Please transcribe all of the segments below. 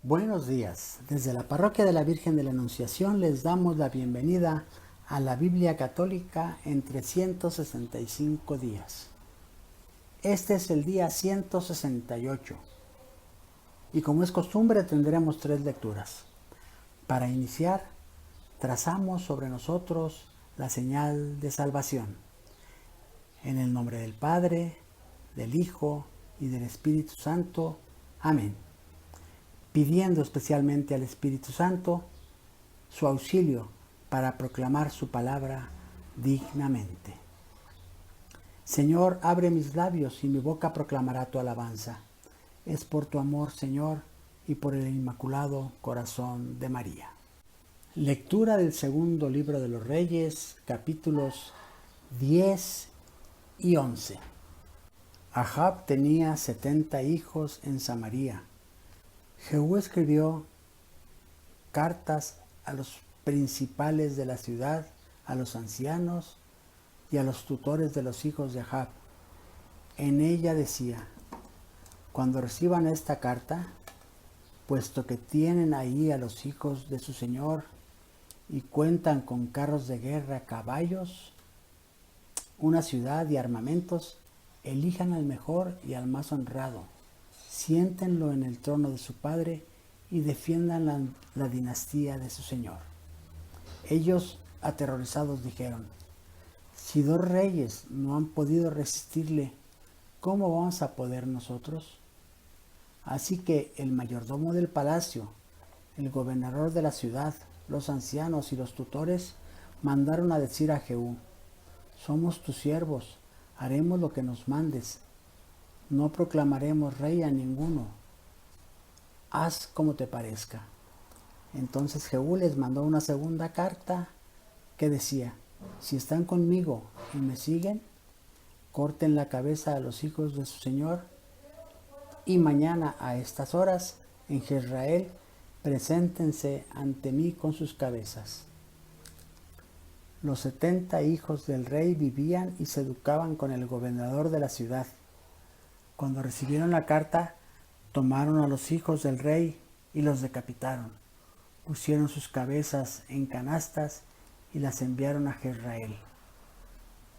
Buenos días. Desde la Parroquia de la Virgen de la Anunciación les damos la bienvenida a la Biblia Católica en 365 días. Este es el día 168 y como es costumbre tendremos 3 lecturas. Para iniciar, trazamos sobre nosotros la señal de salvación. En el nombre del Padre, del Hijo y del Espíritu Santo. Amén. Pidiendo especialmente al Espíritu Santo su auxilio para proclamar su palabra dignamente. Señor, abre mis labios y mi boca proclamará tu alabanza. Es por tu amor, Señor, y por el inmaculado corazón de María. Lectura del segundo libro de los Reyes, capítulos 10 y 11. Ahab tenía 70 hijos en Samaria. Jehú escribió cartas a los principales de la ciudad, a los ancianos y a los tutores de los hijos de Ahab. En ella decía: cuando reciban esta carta, puesto que tienen ahí a los hijos de su señor y cuentan con carros de guerra, caballos, una ciudad y armamentos, elijan al mejor y al más honrado. Siéntenlo en el trono de su padre y defiendan la dinastía de su señor. Ellos, aterrorizados, dijeron: si 2 reyes no han podido resistirle, ¿cómo vamos a poder nosotros? Así que el mayordomo del palacio, el gobernador de la ciudad, los ancianos y los tutores mandaron a decir a Jehú: somos tus siervos, haremos lo que nos mandes. No proclamaremos rey a ninguno. Haz como te parezca. Entonces Jehú les mandó una segunda carta que decía: si están conmigo y me siguen, corten la cabeza a los hijos de su señor y mañana a estas horas en Jezreel preséntense ante mí con sus cabezas. Los 70 hijos del rey vivían y se educaban con el gobernador de la ciudad. Cuando recibieron la carta, tomaron a los hijos del rey y los decapitaron. Pusieron sus cabezas en canastas y las enviaron a Jezreel.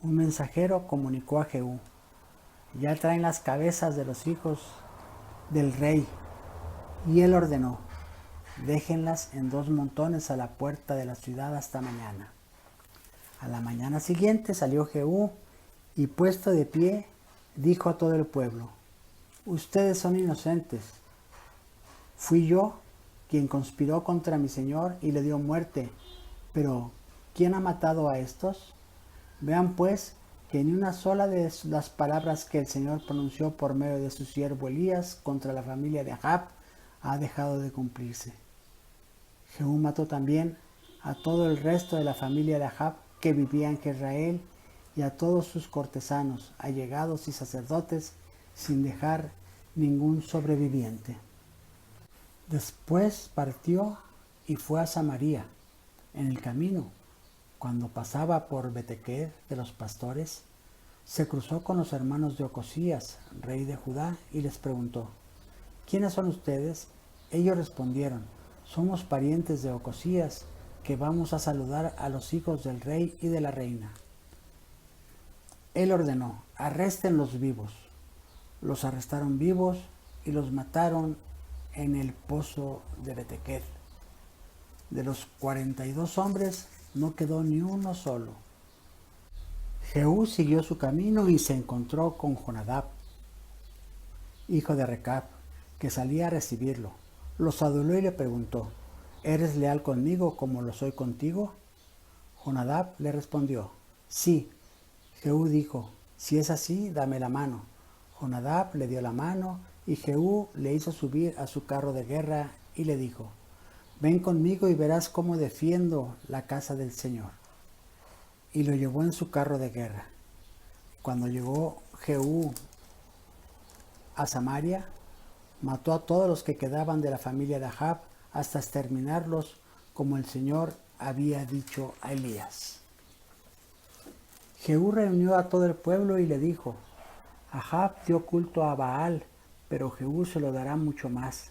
Un mensajero comunicó a Jehú: ya traen las cabezas de los hijos del rey. Y él ordenó: déjenlas en 2 montones a la puerta de la ciudad hasta mañana. A la mañana siguiente salió Jehú y, puesto de pie, dijo a todo el pueblo: ustedes son inocentes. Fui yo quien conspiró contra mi señor y le dio muerte, pero ¿quién ha matado a estos? Vean pues que ni una sola de las palabras que el Señor pronunció por medio de su siervo Elías contra la familia de Ahab ha dejado de cumplirse. Jehú mató también a todo el resto de la familia de Ahab que vivía en Jezreel y a todos sus cortesanos, allegados y sacerdotes, sin dejar ningún sobreviviente. Después partió y fue a Samaria. En el camino, cuando pasaba por Betequed de los pastores, se cruzó con los hermanos de Ocosías, rey de Judá, y les preguntó: ¿quiénes son ustedes? Ellos respondieron: somos parientes de Ocosías, que vamos a saludar a los hijos del rey y de la reina. Él ordenó: arréstenlos vivos. Los arrestaron vivos y los mataron en el pozo de Betequed. De los 42 hombres no quedó ni uno solo. Jehú siguió su camino y se encontró con Jonadab, hijo de Recab, que salía a recibirlo. Lo saludó y le preguntó: ¿eres leal conmigo como lo soy contigo? Jonadab le respondió: sí. Jehú dijo: si es así, dame la mano. Jonadab le dio la mano y Jehú le hizo subir a su carro de guerra y le dijo: ven conmigo y verás cómo defiendo la casa del Señor. Y lo llevó en su carro de guerra. Cuando llegó Jehú a Samaria, mató a todos los que quedaban de la familia de Ahab hasta exterminarlos, como el Señor había dicho a Elías. Jehú reunió a todo el pueblo y le dijo: Ahab dio culto a Baal, pero Jehú se lo dará mucho más.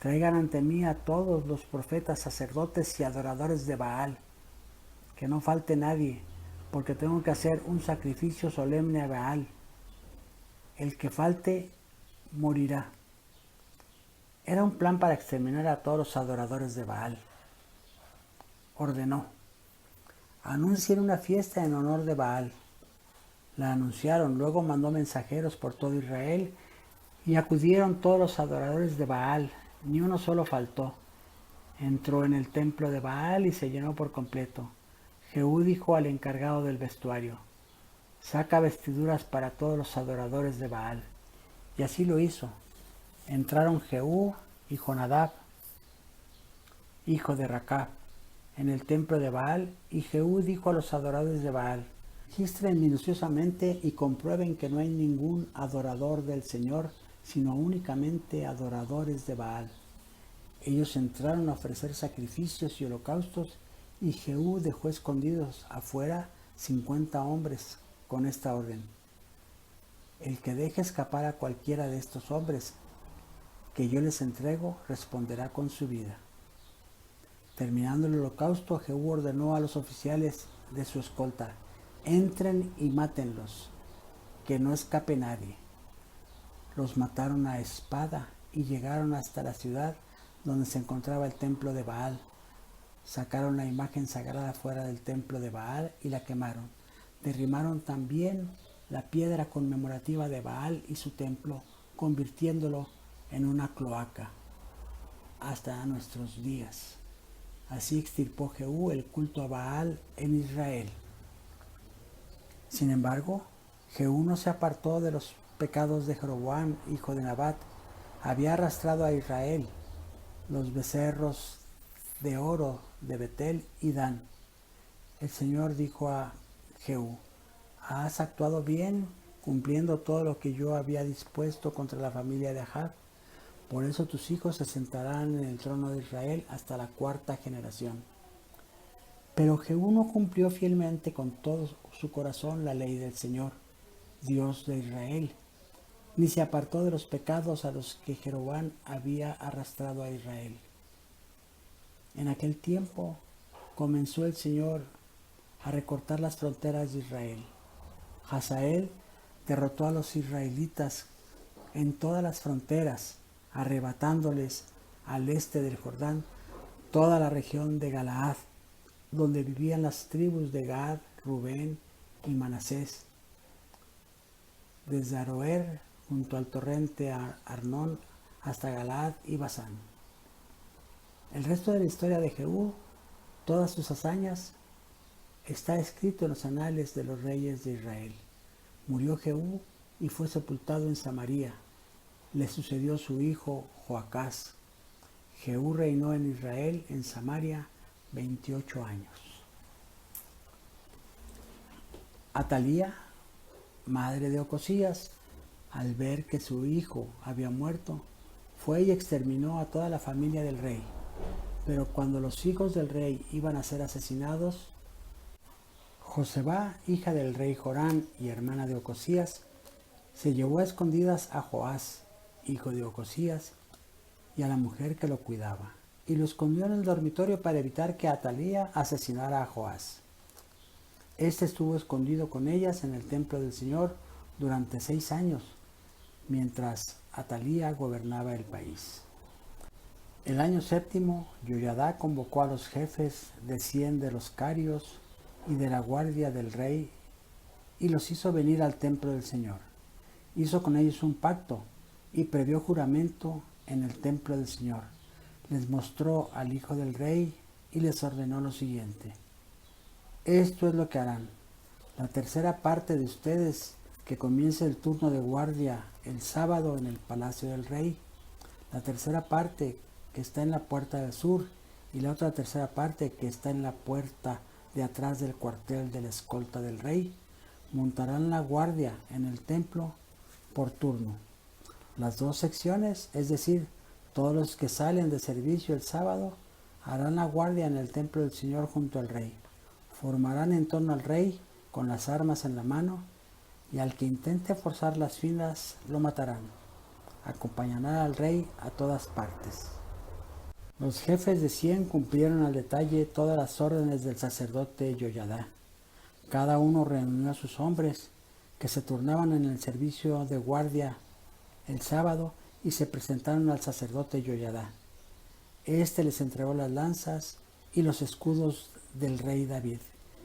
Traigan ante mí a todos los profetas, sacerdotes y adoradores de Baal, que no falte nadie, porque tengo que hacer un sacrificio solemne a Baal. El que falte morirá. Era un plan para exterminar a todos los adoradores de Baal. Ordenó: anuncien una fiesta en honor de Baal. La anunciaron, luego mandó mensajeros por todo Israel y acudieron todos los adoradores de Baal, ni uno solo faltó. Entró en el templo de Baal y se llenó por completo. Jehú dijo al encargado del vestuario: saca vestiduras para todos los adoradores de Baal. Y así lo hizo. Entraron Jehú y Jonadab, hijo de Racab, en el templo de Baal, y Jehú dijo a los adoradores de Baal: registren minuciosamente y comprueben que no hay ningún adorador del Señor, sino únicamente adoradores de Baal. Ellos entraron a ofrecer sacrificios y holocaustos, y Jehú dejó escondidos afuera 50 hombres con esta orden: el que deje escapar a cualquiera de estos hombres que yo les entrego, responderá con su vida. Terminando el holocausto, Jehú ordenó a los oficiales de su escolta: entren y mátenlos, que no escape nadie. Los mataron a espada y llegaron hasta la ciudad donde se encontraba el templo de Baal. Sacaron la imagen sagrada fuera del templo de Baal y la quemaron. Derribaron también la piedra conmemorativa de Baal y su templo, convirtiéndolo en una cloaca hasta nuestros días. Así extirpó Jehú el culto a Baal en Israel. Sin embargo, Jehú no se apartó de los pecados de Jeroboam, hijo de Nabat. Había arrastrado a Israel los becerros de oro de Betel y Dan. El Señor dijo a Jehú: has actuado bien, cumpliendo todo lo que yo había dispuesto contra la familia de Ahab. Por eso tus hijos se sentarán en el trono de Israel hasta la 4ª generación. Pero Jehú no cumplió fielmente con todo su corazón la ley del Señor, Dios de Israel, ni se apartó de los pecados a los que Jeroboam había arrastrado a Israel. En aquel tiempo comenzó el Señor a recortar las fronteras de Israel. Hazael derrotó a los israelitas en todas las fronteras, arrebatándoles al este del Jordán toda la región de Galaad, donde vivían las tribus de Gad, Rubén y Manasés, desde Aroer junto al torrente Arnón hasta Galaad y Basán. El resto de la historia de Jehú, todas sus hazañas, está escrito en los anales de los reyes de Israel. Murió Jehú y fue sepultado en Samaria. Le sucedió su hijo Joacás. Jehú reinó en Israel, en Samaria, 28 años. Atalía, madre de Ocosías, al ver que su hijo había muerto, fue y exterminó a toda la familia del rey. Pero cuando los hijos del rey iban a ser asesinados, Joseba, hija del rey Joram y hermana de Ocosías, se llevó a escondidas a Joás, hijo de Ocosías, y a la mujer que lo cuidaba, y lo escondió en el dormitorio para evitar que Atalía asesinara a Joás. Este estuvo escondido con ellas en el templo del Señor durante 6 años, mientras Atalía gobernaba el país. El año 7, Yoyadá convocó a los jefes de 100 de los carios y de la guardia del rey y los hizo venir al templo del Señor. Hizo con ellos un pacto y previó juramento en el templo del Señor. Les mostró al hijo del rey y les ordenó lo siguiente: esto es lo que harán. La tercera parte de ustedes que comience el turno de guardia el sábado en el palacio del rey, la tercera parte que está en la puerta del sur y la otra tercera parte que está en la puerta de atrás del cuartel de la escolta del rey, montarán la guardia en el templo por turno. Las 2 secciones, es decir, todos los que salen de servicio el sábado, harán la guardia en el templo del Señor junto al rey. Formarán en torno al rey con las armas en la mano, y al que intente forzar las filas lo matarán. Acompañarán al rey a todas partes. Los jefes de 100 cumplieron al detalle todas las órdenes del sacerdote Yoyadá. Cada uno reunió a sus hombres, que se turnaban en el servicio de guardia el sábado, y se presentaron al sacerdote Yoyadá. Este les entregó las lanzas y los escudos del rey David,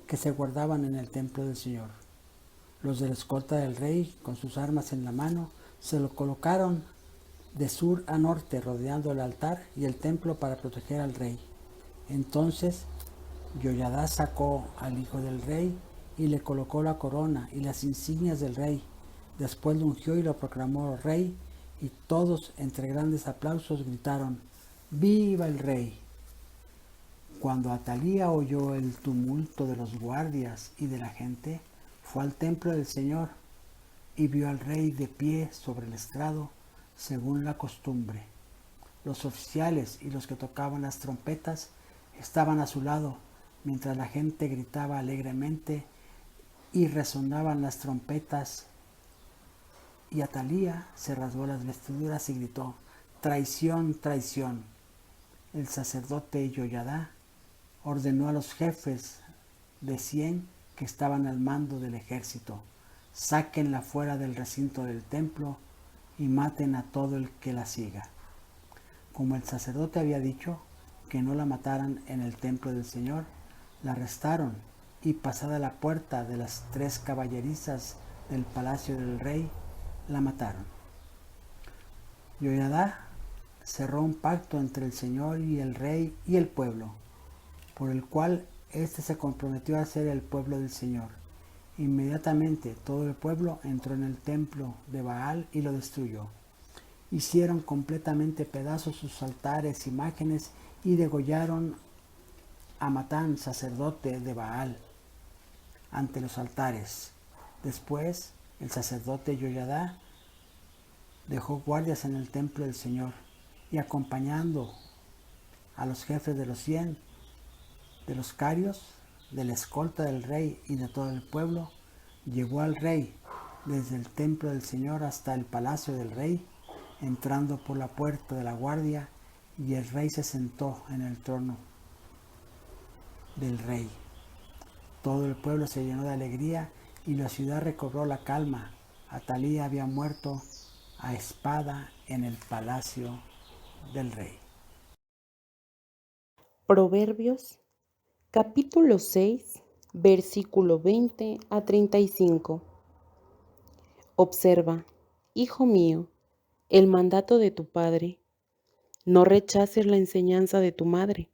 que se guardaban en el templo del Señor. Los de la escolta del rey, con sus armas en la mano, se lo colocaron de sur a norte, rodeando el altar y el templo para proteger al rey. Entonces Yoyadá sacó al hijo del rey y le colocó la corona y las insignias del rey. Después lo ungió y lo proclamó rey, y todos, entre grandes aplausos, gritaron: ¡Viva el rey! Cuando Atalía oyó el tumulto de los guardias y de la gente, fue al templo del Señor y vio al rey de pie sobre el estrado, según la costumbre. Los oficiales y los que tocaban las trompetas estaban a su lado, mientras la gente gritaba alegremente y resonaban las trompetas. Y Atalía se rasgó las vestiduras y gritó: ¡Traición, traición! El sacerdote Yoyadá ordenó a los jefes de 100 que estaban al mando del ejército: sáquenla fuera del recinto del templo y maten a todo el que la siga. Como el sacerdote había dicho que no la mataran en el templo del Señor, la arrestaron y, pasada la puerta de las 3 caballerizas del palacio del rey, la mataron. Yoyadá cerró un pacto entre el Señor y el rey y el pueblo, por el cual éste se comprometió a ser el pueblo del Señor. Inmediatamente todo el pueblo entró en el templo de Baal y lo destruyó. Hicieron completamente pedazos sus altares, imágenes, y degollaron a Matán, sacerdote de Baal, ante los altares. Después, el sacerdote Yoyadá dejó guardias en el templo del Señor, y acompañando a los jefes de los 100, de los carios, de la escolta del rey y de todo el pueblo, llevó al rey desde el templo del Señor hasta el palacio del rey, entrando por la puerta de la guardia, y el rey se sentó en el trono del rey. Todo el pueblo se llenó de alegría y la ciudad recobró la calma. Atalía había muerto a espada en el palacio del rey. Proverbios, capítulo 6, versículo 20 a 35. Observa, hijo mío, el mandato de tu padre. No rechaces la enseñanza de tu madre.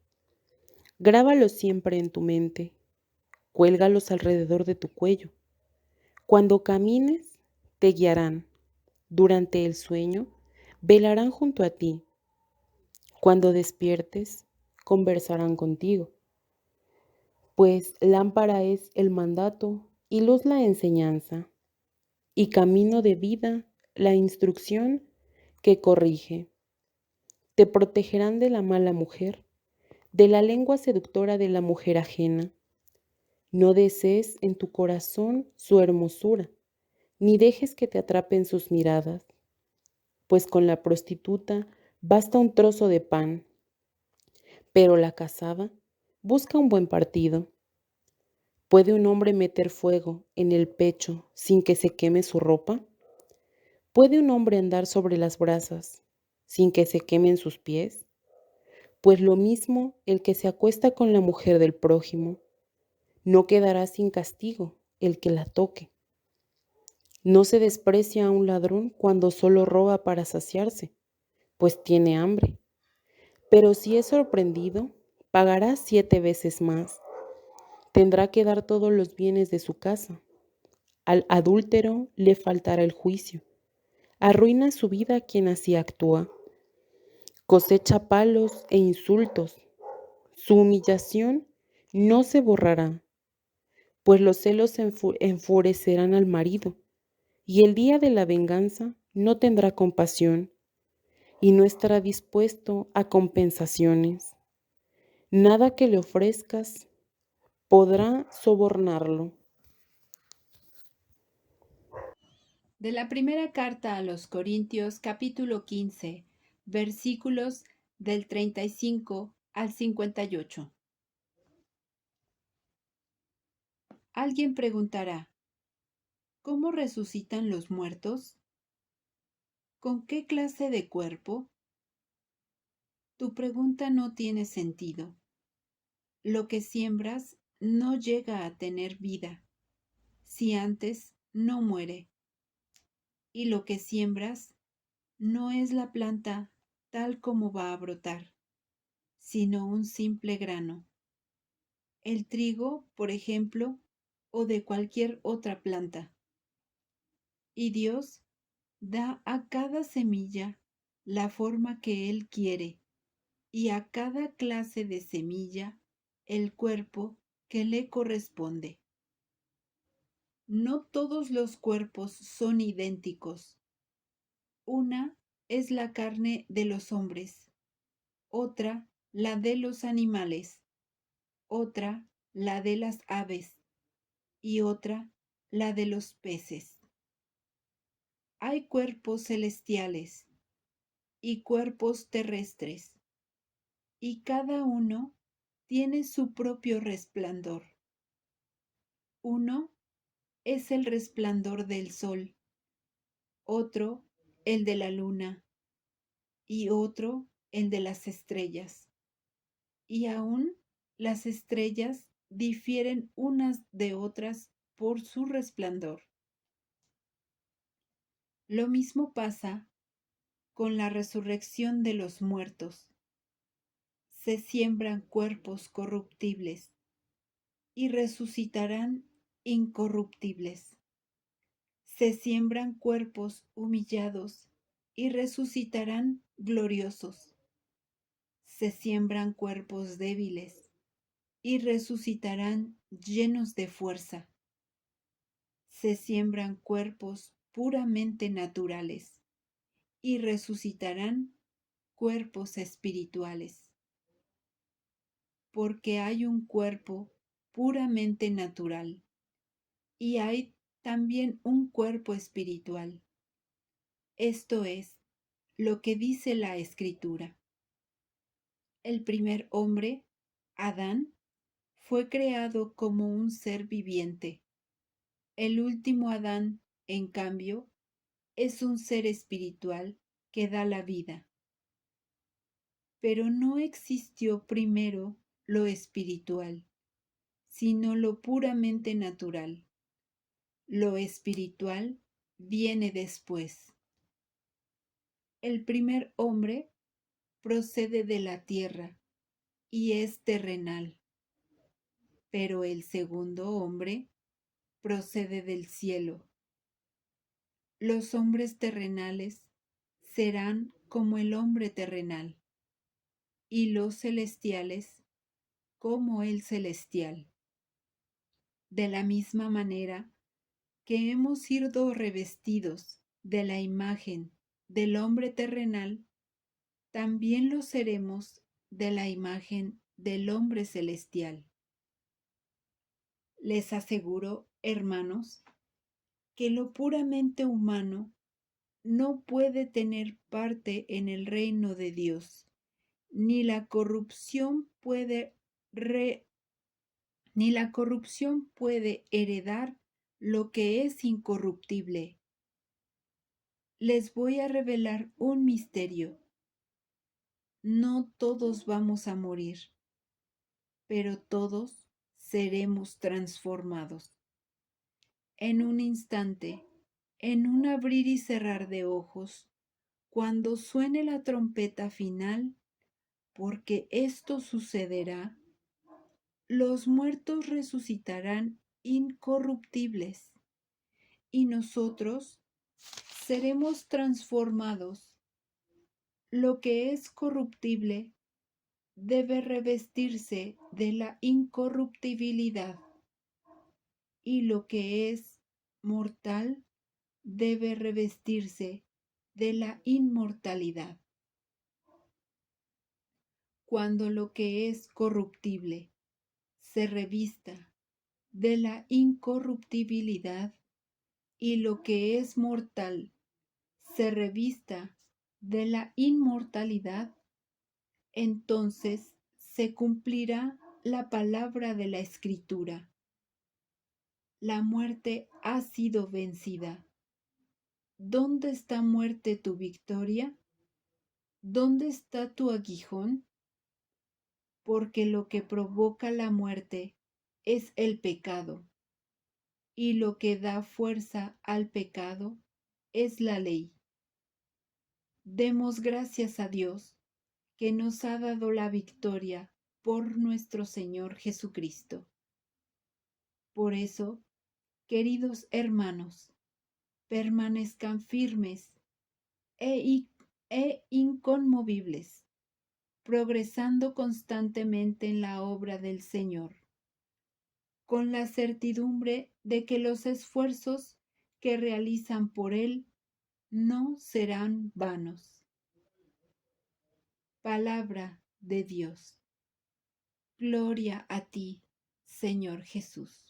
Grábalos siempre en tu mente. Cuélgalos alrededor de tu cuello. Cuando camines, te guiarán. Durante el sueño, velarán junto a ti. Cuando despiertes, conversarán contigo. Pues lámpara es el mandato y luz la enseñanza, y camino de vida la instrucción que corrige. Te protegerán de la mala mujer, de la lengua seductora de la mujer ajena. No desees en tu corazón su hermosura, ni dejes que te atrapen sus miradas, pues con la prostituta basta un trozo de pan, pero la casada busca un buen partido. ¿Puede un hombre meter fuego en el pecho sin que se queme su ropa? ¿Puede un hombre andar sobre las brasas sin que se quemen sus pies? Pues lo mismo el que se acuesta con la mujer del prójimo, no quedará sin castigo el que la toque. No se desprecia a un ladrón cuando solo roba para saciarse, pues tiene hambre. Pero si es sorprendido, pagará 7 veces más. Tendrá que dar todos los bienes de su casa. Al adúltero le faltará el juicio. Arruina su vida quien así actúa. Cosecha palos e insultos. Su humillación no se borrará, pues los celos enfurecerán al marido, y el día de la venganza no tendrá compasión, y no estará dispuesto a compensaciones. Nada que le ofrezcas podrá sobornarlo. De la primera carta a los Corintios, capítulo 15, versículos del 35 al 58. Alguien preguntará, ¿cómo resucitan los muertos? ¿Con qué clase de cuerpo? Tu pregunta no tiene sentido. Lo que siembras no llega a tener vida, si antes no muere. Y lo que siembras no es la planta tal como va a brotar, sino un simple grano. El trigo, por ejemplo, o de cualquier otra planta. Y Dios da a cada semilla la forma que Él quiere y a cada clase de semilla el cuerpo que le corresponde. No todos los cuerpos son idénticos. Una es la carne de los hombres, otra la de los animales, otra la de las aves y otra la de los peces. Hay cuerpos celestiales y cuerpos terrestres, y cada uno tiene su propio resplandor. Uno es el resplandor del sol, otro el de la luna, y otro el de las estrellas. Y aún las estrellas difieren unas de otras por su resplandor. Lo mismo pasa con la resurrección de los muertos. Se siembran cuerpos corruptibles y resucitarán incorruptibles. Se siembran cuerpos humillados y resucitarán gloriosos. Se siembran cuerpos débiles y resucitarán llenos de fuerza. Se siembran cuerpos puramente naturales y resucitarán cuerpos espirituales. Porque hay un cuerpo puramente natural y hay también un cuerpo espiritual. Esto es lo que dice la Escritura. El primer hombre, Adán, fue creado como un ser viviente. El último Adán, en cambio, es un ser espiritual que da la vida. Pero no existió primero lo espiritual, sino lo puramente natural. Lo espiritual viene después. El primer hombre procede de la tierra y es terrenal, pero el segundo hombre procede del cielo. Los hombres terrenales serán como el hombre terrenal, y los celestiales como el celestial. De la misma manera que hemos sido revestidos de la imagen del hombre terrenal, también lo seremos de la imagen del hombre celestial. Les aseguro, hermanos, que lo puramente humano no puede tener parte en el reino de Dios, ni la corrupción puede heredar lo que es incorruptible. Les voy a revelar un misterio. No todos vamos a morir, pero todos seremos transformados. En un instante, en un abrir y cerrar de ojos, cuando suene la trompeta final, porque esto sucederá, los muertos resucitarán incorruptibles y nosotros seremos transformados. Lo que es corruptible debe revestirse de la incorruptibilidad y lo que es mortal debe revestirse de la inmortalidad. Cuando lo que es corruptible se revista de la incorruptibilidad y lo que es mortal se revista de la inmortalidad, entonces se cumplirá la palabra de la Escritura. La muerte ha sido vencida. ¿Dónde está, muerte, tu victoria? ¿Dónde está tu aguijón? Porque lo que provoca la muerte es el pecado, y lo que da fuerza al pecado es la ley. Demos gracias a Dios, que nos ha dado la victoria por nuestro Señor Jesucristo. Por eso, queridos hermanos, permanezcan firmes e inconmovibles, progresando constantemente en la obra del Señor, con la certidumbre de que los esfuerzos que realizan por Él no serán vanos. Palabra de Dios. Gloria a ti, Señor Jesús.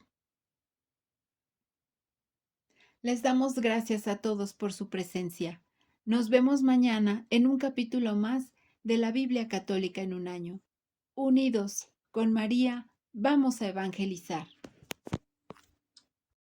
Les damos gracias a todos por su presencia. Nos vemos mañana en un capítulo más de la Biblia Católica en un año. Unidos con María, vamos a evangelizar.